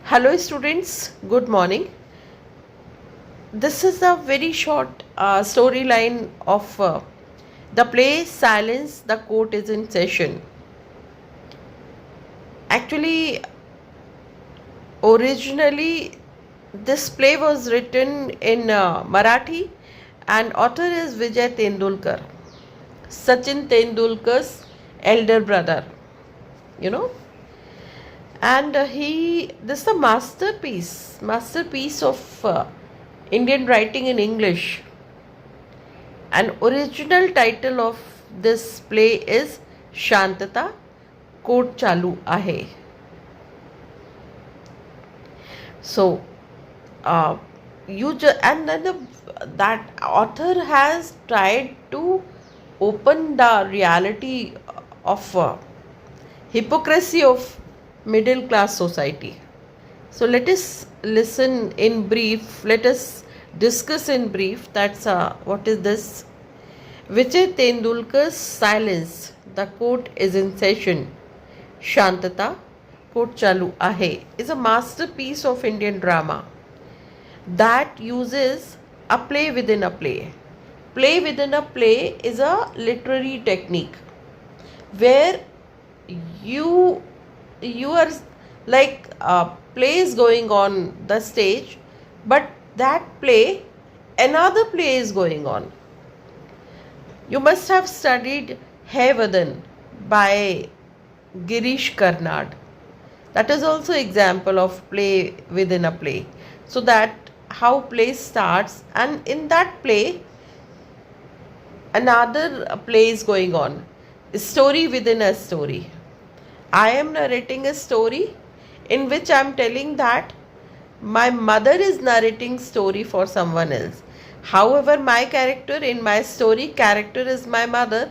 Hello, students. Good morning. This is a very short storyline of the play Silence, the Court is in Session. Actually, originally, this play was written in Marathi, and author is Vijay Tendulkar, Sachin Tendulkar's elder brother, you know. And this is a masterpiece of Indian writing in English. An original title of this play is Shantata Court Chalu Ahe. So, uh, and then that author has tried to open the reality of hypocrisy of middle class society. So let us listen in brief. Let us discuss in brief. That's what is this? Vijay Tendulkar's Silence. The court is in session. Shantata, Court Chalu Ahe is a masterpiece of Indian drama that uses a play within a play. Play within a play is a literary technique where you are like play is going on the stage, but that play another play is going on. You must have studied Hevadan by Girish Karnad. That is also example of play within a play. So that how play starts, and in that play another play is going on. A story within a story. I am narrating a story in which I am telling that my mother is narrating story for someone else. However, my character in my story, character is my mother,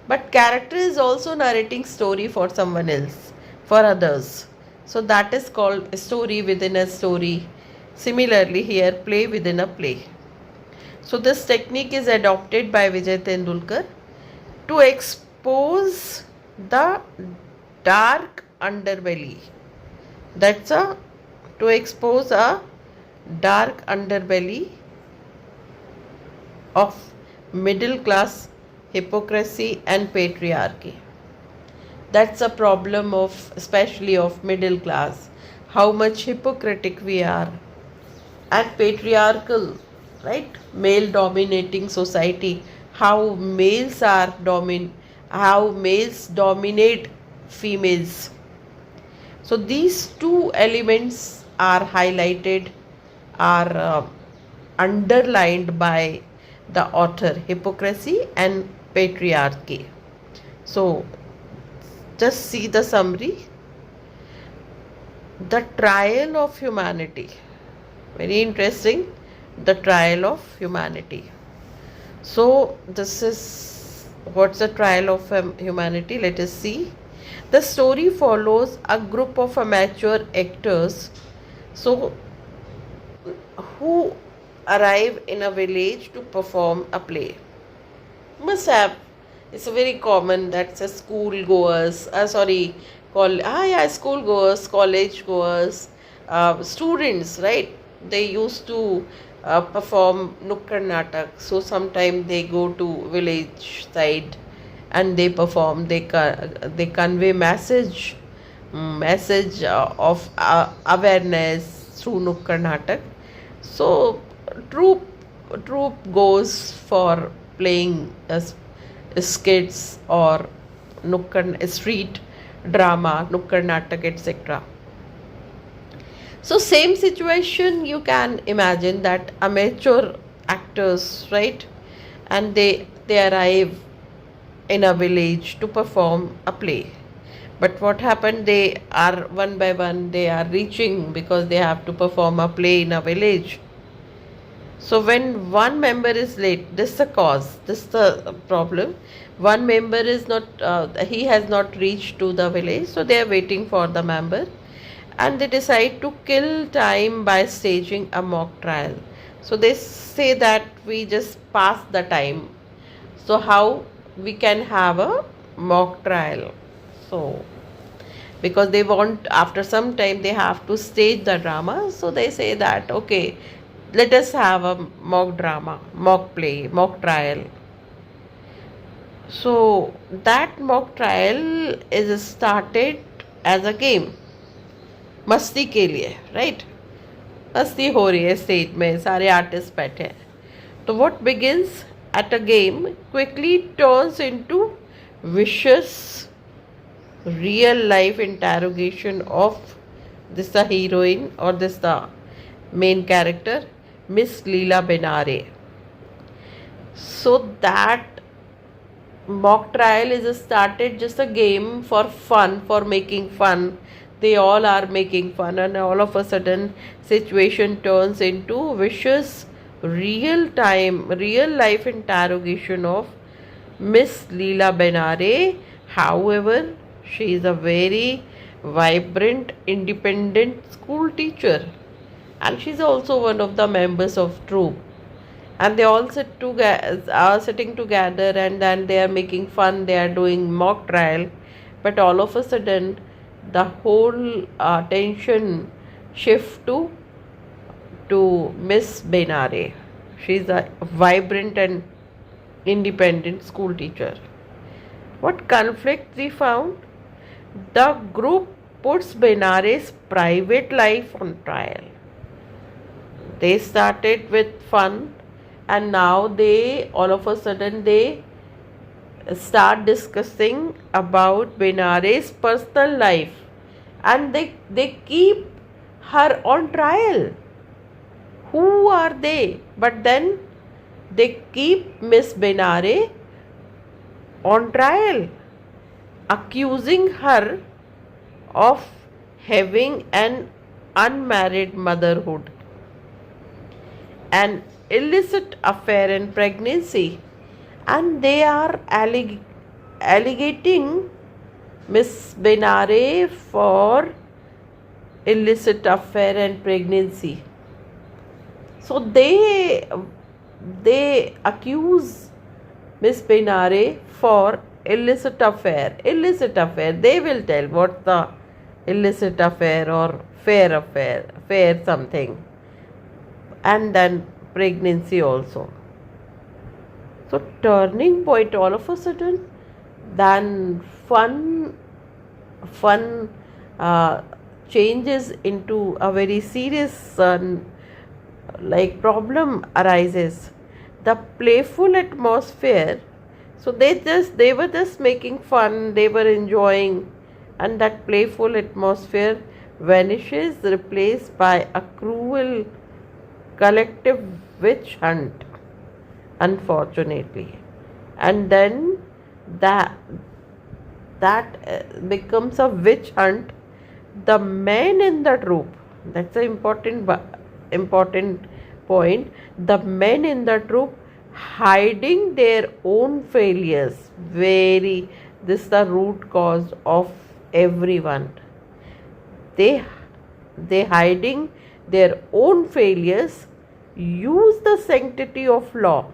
but character is also narrating story for someone else, for others. So that is called a story within a story. Similarly, here play within a play. So this technique is adopted by Vijay Tendulkar to expose the dark underbelly. That's to expose a dark underbelly of middle class hypocrisy and patriarchy. That's a problem of especially of middle class. How much hypocritic we are and patriarchal, right? Male dominating society. How males dominate females. So these two elements are highlighted, are underlined by the author, hypocrisy and patriarchy. So just see the summary. The trial of humanity. Very interesting. The trial of humanity. So this is what's the trial of humanity. Let us see. The story follows a group of amateur actors so who arrive in a village to perform a play. Must have, it's a very common, that's a school goers, school goers, college goers, students, right? They used to perform Nukkad Natak. So sometime they go to village side and they perform, they convey message of awareness through Nukkad Natak. So troop goes for playing skits or Nukkad street drama, Nukkad Natak, etc. So same situation you can imagine, that amateur actors, right? And they arrive in a village to perform a play. But what happened, they are one by one they are reaching because they have to perform a play in a village. So when one member is late, this is the cause, this is the problem. One member is not, he has not reached to the village, so they are waiting for the member, and they decide to kill time by staging a mock trial. So they say that we just pass the time. So how we can have a mock trial? So because they want, after some time they have to stage the drama, so they say that okay, let us have a mock drama, mock play, mock trial. So that mock trial is started as a game, मस्ती के लिए, right? मस्ती हो रही है stage में, सारे artist बैठे हैं. तो what begins at a game quickly turns into vicious real life interrogation of this the heroine, or this the main character, Miss Leela Benare. So that mock trial is started just a game for fun, for making fun. They all are making fun, and all of a sudden situation turns into vicious real time, real life interrogation of Miss Leela Benare. However, she is a very vibrant, independent school teacher, and she's also one of the members of troupe. And they all are sitting together, and then they are making fun. They are doing mock trial, but all of a sudden, the whole attention shift to Miss Benare. She's a vibrant and independent school teacher. What conflict we found? The group puts Benare's private life on trial. They started with fun, and now they all of a sudden they start discussing about Benare's personal life, and they keep her on trial. Who are they? But then they keep Miss Benare on trial, accusing her of having an unmarried motherhood, an illicit affair and pregnancy, and they are alleging Miss Benare for illicit affair and pregnancy. So they accuse Miss Benare for illicit affair. Illicit affair. They will tell what's the illicit affair or fair something, and then pregnancy also. So turning point all of a sudden, then fun changes into a very serious like problem arises. The playful atmosphere. So they were just making fun, they were enjoying, and that playful atmosphere vanishes, replaced by a cruel collective witch hunt, unfortunately. And then that becomes a witch hunt. The men in the troupe, that's an important point. The men in the troupe hiding their own failures. This is the root cause of everyone. They hiding their own failures, use the sanctity of law.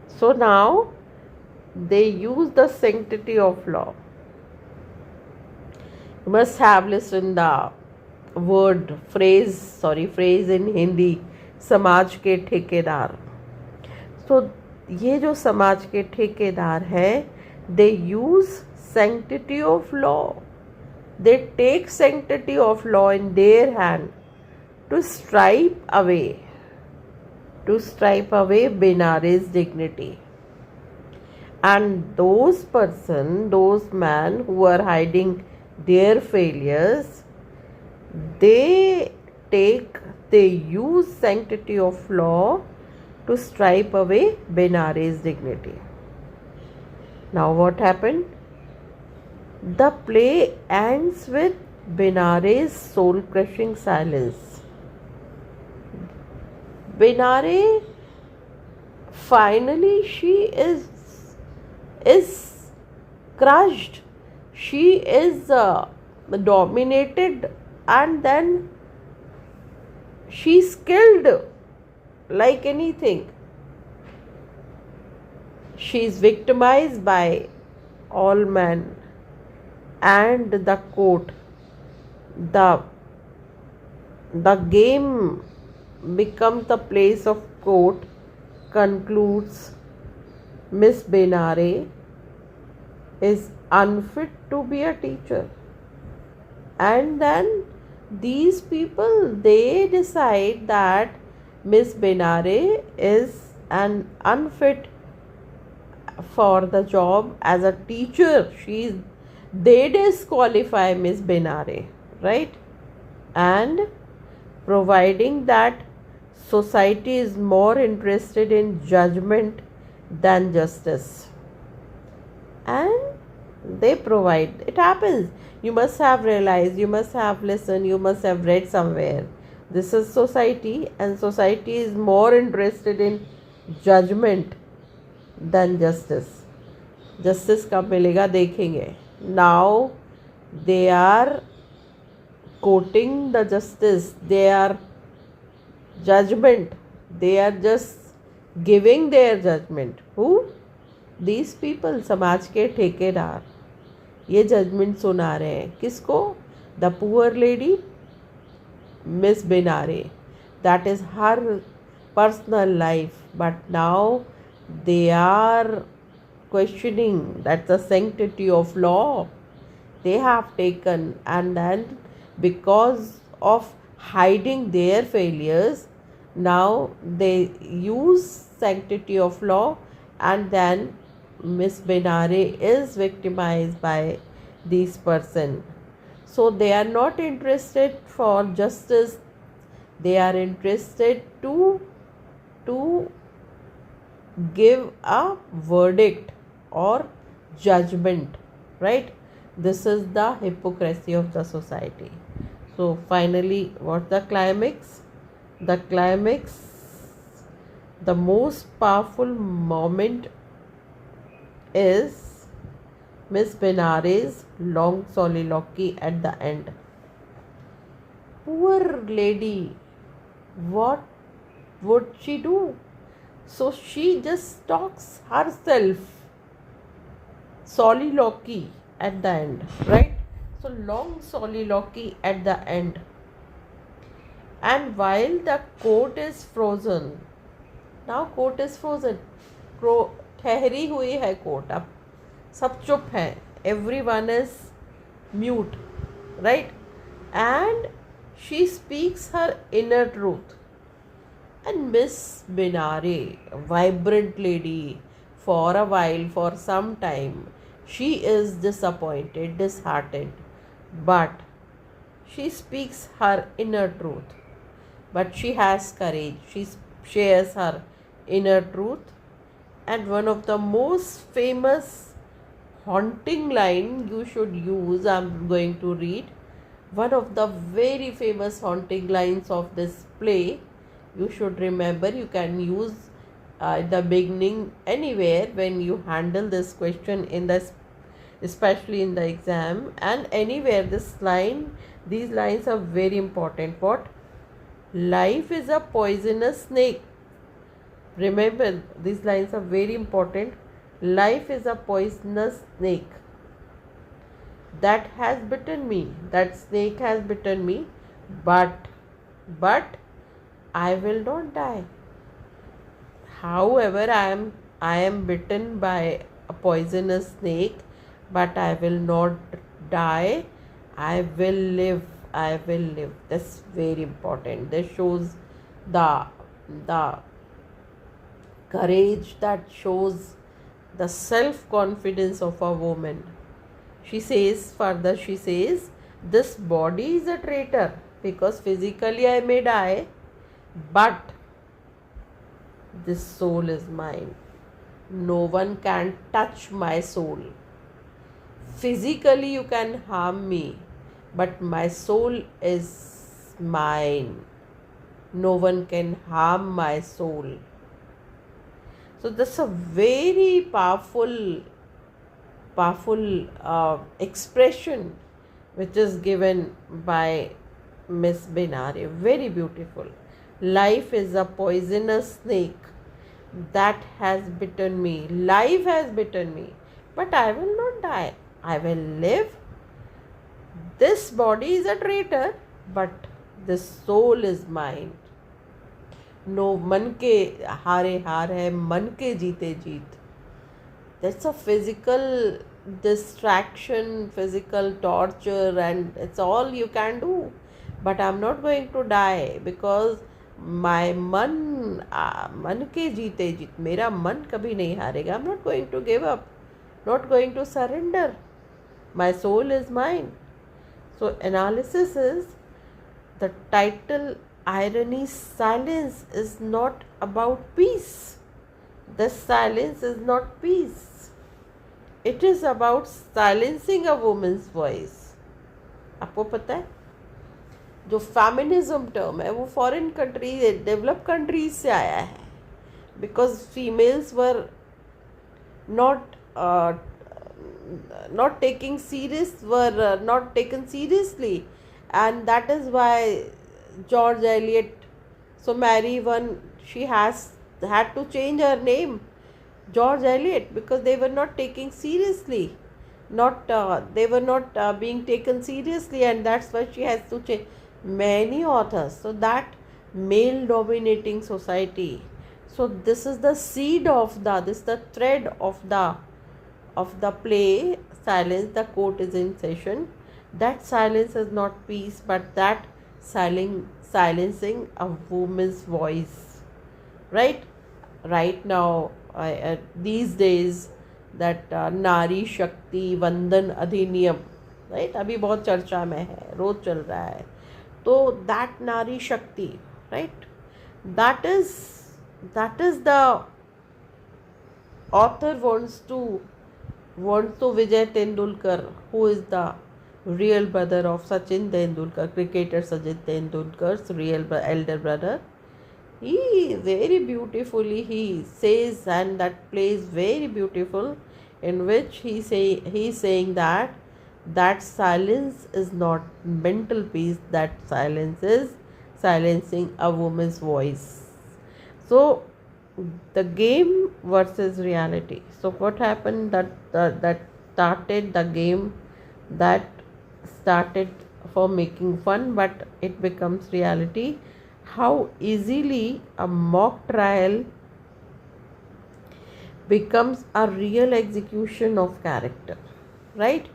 So now they use the sanctity of law. You must have listened the phrase in Hindi, समाज के ठेकेदार. So ये जो समाज के ठेकेदार है, they use sanctity of law. They take sanctity of law in their hand to stripe away Benare's dignity. And those men who are hiding their failures, they use sanctity of law to stripe away Benare's dignity. Now what happened? The play ends with Benare's soul-crushing silence. Benare, finally, she is crushed. She is dominated, and then she's killed like anything. She is victimized by all men. and the court. The the game becomes the place of court, concludes Miss Benare is unfit to be a teacher. And then these people, they decide that Miss Benare is an unfit for the job as a teacher. They disqualify Miss Benare, right? And providing that society is more interested in judgment than justice. And they provide, it happens. You must have realized, you must have listened, you must have read somewhere. This is society, and society is more interested in judgment than justice. Justice कब मिलेगा देखेंगे. Now they are quoting the justice, they are judgment, they are just giving their judgment. Who? These people, समाज के ठेकेदार ये judgement सुना रहे हैं. किसको? The poor lady miss Benare. That is her personal life, but now they are questioning that the sanctity of law they have taken, and then because of hiding their failures, now they use sanctity of law, and then Miss Benare is victimized by this person. So they are not interested for justice, they are interested to give a verdict or judgment, right? This is the hypocrisy of the society. So finally, what's the climax? The climax, the most powerful moment is Miss Benare's long soliloquy at the end. Poor lady, what would she do? So she just talks herself. Soliloquy at the end, right? So long soliloquy at the end. And while the court is frozen, now court is frozen. ठहरी हुई है court, अब सब चुप है. Everyone is mute, right? And she speaks her inner truth. And Miss Benare, a vibrant lady, for a while, for some time, she is disappointed, disheartened, but she speaks her inner truth. But she has courage, she shares her inner truth. And one of the most famous haunting line you should use, I'm going to read one of the very famous haunting lines of this play. You should remember, you can use the beginning anywhere when you handle this question in the, especially in the exam, and anywhere these lines are very important. What? Life is a poisonous snake. Remember, these lines are very important. Life is a poisonous snake that has bitten me. That snake has bitten me, but I will not die. However, I am bitten by a poisonous snake, but I will not die. I will live. I will live. That's very important. This shows the courage, that shows the self-confidence of a woman. She says, this body is a traitor because physically I may die, but this soul is mine. No one can touch my soul. Physically you can harm me, but my soul is mine. No one can harm my soul. So that's a very powerful expression which is given by Miss Benare. Very beautiful. Life is a poisonous snake that has bitten me. Life has bitten me, but I will not die. I will live. This body is a traitor, but this soul is mine. नो मन के हारे हार है, मन के जीते जीत. That's a physical distraction, physical torture, and it's all you can do. But I'm not going to die because my मन के जीते जीत, मेरा मन कभी नहीं हारेगा. I'm not going to give up, not going to surrender. My soul is mine. So analysis is the title irony. Silence is not about peace. This silence is not peace. It is about silencing a woman's voice. आपको पता है जो feminism term है वो foreign country, develop countries से आया है. Because females were not uh, not taking serious were not taken seriously, and that is why George Eliot, so Mary one, she has had to change her name George Eliot because they were not taking seriously, not they were not being taken seriously, and that's why she has to change. Many authors, so that male dominating society. So this is the seed of this is the thread of the play Silence. The court is in session. That silence is not peace, but that silencing a woman's voice. Right now, these days, that नारी शक्ति वंदन अधिनियम, right, अभी बहुत चर्चा में है, रोज चल रहा है. तो दैट नारी शक्ति, right, that is the author wants to Vijay Tendulkar, who is the real brother of Sachin Tendulkar, cricketer Sachin Tendulkar's real elder brother. He very beautifully he says, and that play is very beautiful, in which he's saying that silence is not mental peace, that silence is silencing a woman's voice. So the game versus reality. So what happened, that started the game, that started for making fun, but it becomes reality. How easily a mock trial becomes a real execution of character, right?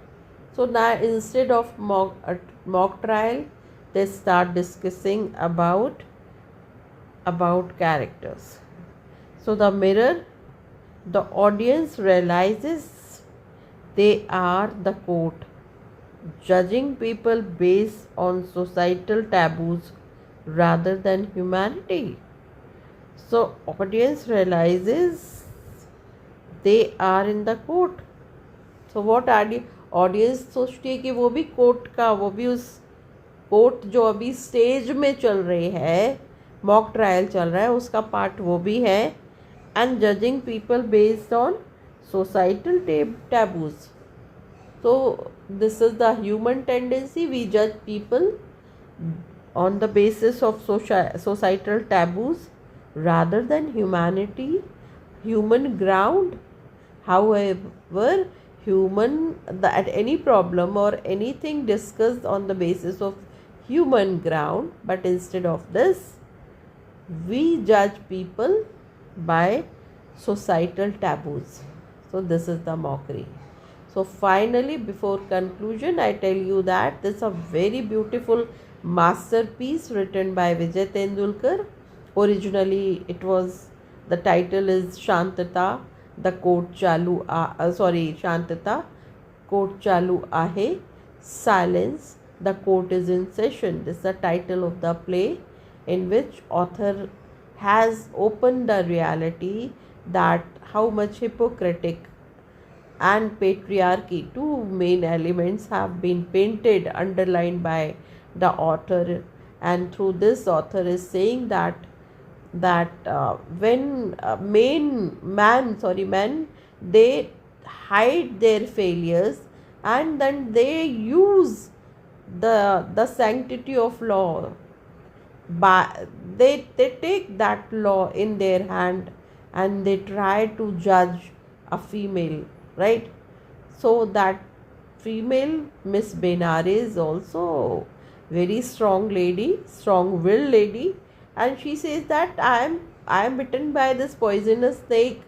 So now instead of mock trial, they start discussing about characters. So the mirror, the audience realizes they are the court, judging people based on societal taboos rather than humanity. So audience realizes they are in the court. So what audience सोचती है कि वो भी court का, वो भी उस court जो अभी स्टेज में चल रही है, मॉक ट्रायल चल रहा है, उसका पार्ट वो भी है. And judging people based on societal taboos. So this is the human tendency. We judge people on the basis of societal taboos rather than humanity, human ground. However, at any problem or anything discussed on the basis of human ground, but instead of this, we judge people by societal taboos. So this is the mockery. So finally, before conclusion, I tell you that this is a very beautiful masterpiece written by Vijay Tendulkar. Originally, the title is Shantata, the court chalu Shantata, court chalu ahe, silence, the court is in session. This is the title of the play, in which author has opened the reality that how much hypocritic and patriarchy, two main elements, have been painted, underlined by the author. And through this, author is saying that when men, they hide their failures, and then they use the sanctity of law. They take that law in their hand, and they try to judge a female, right? So that female Miss Benare is also very strong lady, strong willed lady, and she says that I am bitten by this poisonous snake.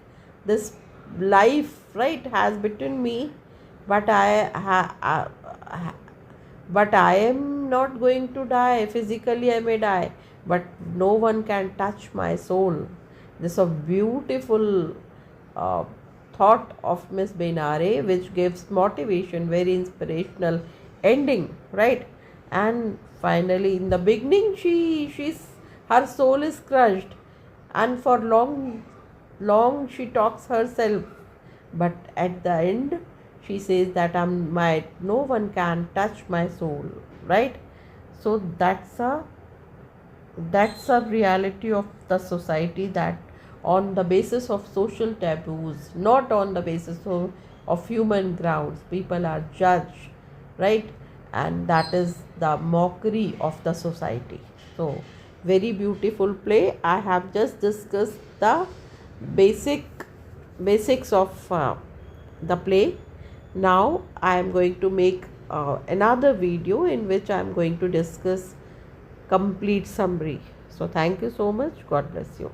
This life, right, has bitten me, but but I am not going to die. Physically, I may die, but no one can touch my soul. This is a beautiful uh, thought of Miss Benare, which gives motivation, very inspirational ending, right? And finally, in the beginning, she's her soul is crushed, and for long she talks herself, but at the end she says that no one can touch my soul, right? So that's a reality of the society, that on the basis of social taboos, not on the basis of human grounds, people are judged, right? And that is the mockery of the society. So very beautiful play. I have just discussed the basic basics of the play. Now I am going to make another video in which I am going to discuss complete summary. So thank you so much. God bless you.